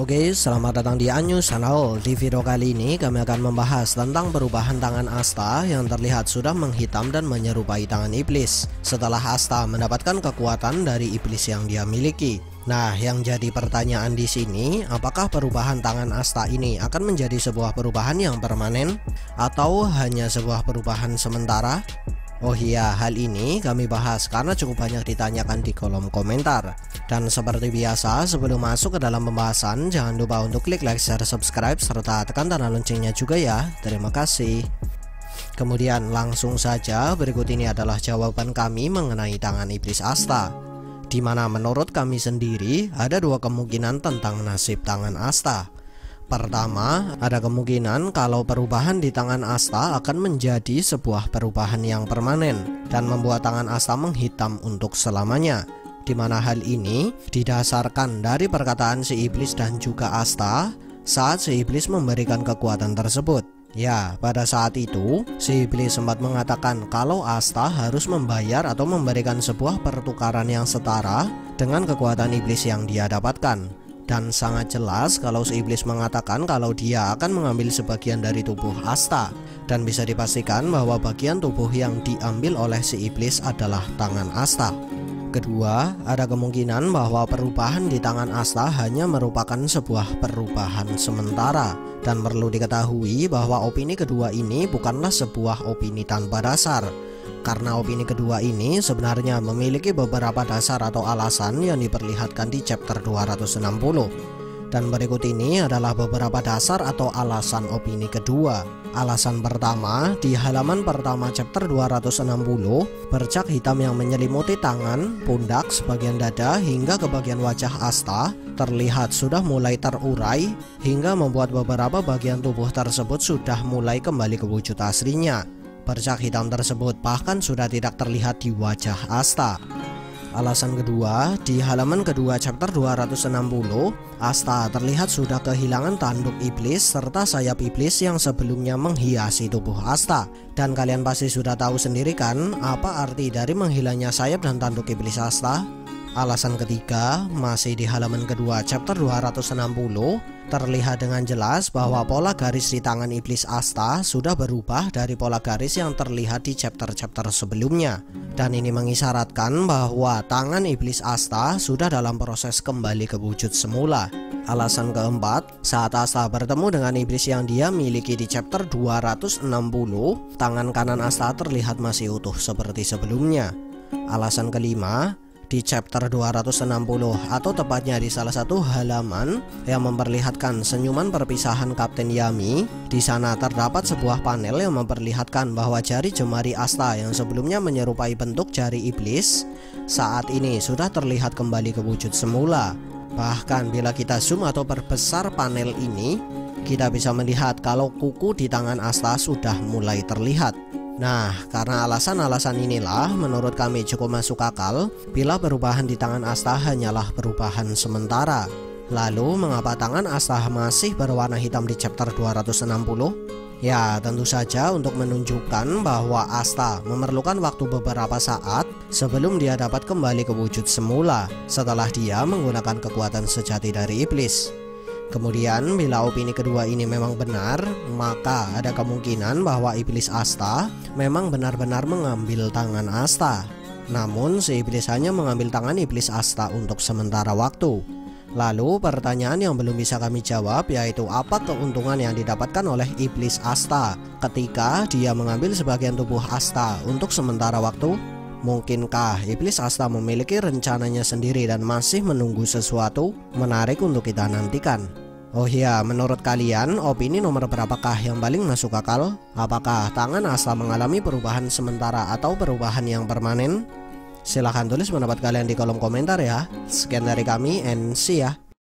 Oke, selamat datang di Anyus Channel. Di video kali ini kami akan membahas tentang perubahan tangan Asta yang terlihat sudah menghitam dan menyerupai tangan iblis setelah Asta mendapatkan kekuatan dari iblis yang dia miliki. Nah, yang jadi pertanyaan di sini, apakah perubahan tangan Asta ini akan menjadi sebuah perubahan yang permanen atau hanya sebuah perubahan sementara? Oh iya, hal ini kami bahas karena cukup banyak ditanyakan di kolom komentar. Dan seperti biasa, sebelum masuk ke dalam pembahasan, jangan lupa untuk klik like, share, subscribe, serta tekan tanda loncengnya juga ya. Terima kasih. Kemudian langsung saja, berikut ini adalah jawaban kami mengenai tangan iblis Asta, di mana menurut kami sendiri ada dua kemungkinan tentang nasib tangan Asta. Pertama, ada kemungkinan kalau perubahan di tangan Asta akan menjadi sebuah perubahan yang permanen dan membuat tangan Asta menghitam untuk selamanya, di mana hal ini didasarkan dari perkataan si iblis dan juga Asta saat si iblis memberikan kekuatan tersebut. Ya, pada saat itu si iblis sempat mengatakan kalau Asta harus membayar atau memberikan sebuah pertukaran yang setara dengan kekuatan iblis yang dia dapatkan. Dan sangat jelas kalau si iblis mengatakan kalau dia akan mengambil sebagian dari tubuh Asta, dan bisa dipastikan bahwa bagian tubuh yang diambil oleh si iblis adalah tangan Asta. Kedua, ada kemungkinan bahwa perubahan di tangan Asta hanya merupakan sebuah perubahan sementara. Dan perlu diketahui bahwa opini kedua ini bukanlah sebuah opini tanpa dasar, karena opini kedua ini sebenarnya memiliki beberapa dasar atau alasan yang diperlihatkan di chapter 260. Dan berikut ini adalah beberapa dasar atau alasan opini kedua. Alasan pertama, di halaman pertama chapter 260, bercak hitam yang menyelimuti tangan, pundak, sebagian dada hingga ke bagian wajah Asta terlihat sudah mulai terurai hingga membuat beberapa bagian tubuh tersebut sudah mulai kembali ke wujud aslinya. Bercak hitam tersebut bahkan sudah tidak terlihat di wajah Asta. Alasan kedua, di halaman kedua chapter 260, Asta terlihat sudah kehilangan tanduk iblis serta sayap iblis yang sebelumnya menghiasi tubuh Asta. Dan kalian pasti sudah tahu sendiri kan apa arti dari menghilangnya sayap dan tanduk iblis Asta? Alasan ketiga, masih di halaman kedua chapter 260, terlihat dengan jelas bahwa pola garis di tangan iblis Asta sudah berubah dari pola garis yang terlihat di chapter-chapter sebelumnya. Dan ini mengisyaratkan bahwa tangan iblis Asta sudah dalam proses kembali ke wujud semula. Alasan keempat, saat Asta bertemu dengan iblis yang dia miliki di chapter 260, tangan kanan Asta terlihat masih utuh seperti sebelumnya. Alasan kelima, di chapter 260 atau tepatnya di salah satu halaman yang memperlihatkan senyuman perpisahan Kapten Yami, di sana terdapat sebuah panel yang memperlihatkan bahwa jari jemari Asta yang sebelumnya menyerupai bentuk jari iblis saat ini sudah terlihat kembali ke wujud semula. Bahkan bila kita zoom atau perbesar panel ini, kita bisa melihat kalau kuku di tangan Asta sudah mulai terlihat. Nah, karena alasan-alasan inilah menurut kami cukup masuk akal bila perubahan di tangan Asta hanyalah perubahan sementara. Lalu mengapa tangan Asta masih berwarna hitam di chapter 260? Ya, tentu saja untuk menunjukkan bahwa Asta memerlukan waktu beberapa saat sebelum dia dapat kembali ke wujud semula setelah dia menggunakan kekuatan sejati dari iblis. Kemudian bila opini kedua ini memang benar, maka ada kemungkinan bahwa iblis Asta memang benar-benar mengambil tangan Asta. Namun si iblis hanya mengambil tangan iblis Asta untuk sementara waktu. Lalu pertanyaan yang belum bisa kami jawab yaitu apa keuntungan yang didapatkan oleh iblis Asta ketika dia mengambil sebagian tubuh Asta untuk sementara waktu? Mungkinkah iblis Asta memiliki rencananya sendiri dan masih menunggu sesuatu? Menarik untuk kita nantikan. Oh iya, menurut kalian opini nomor berapakah yang paling masuk akal? Apakah tangan Asta mengalami perubahan sementara atau perubahan yang permanen? Silahkan tulis pendapat kalian di kolom komentar ya. Sekian dari kami and see ya.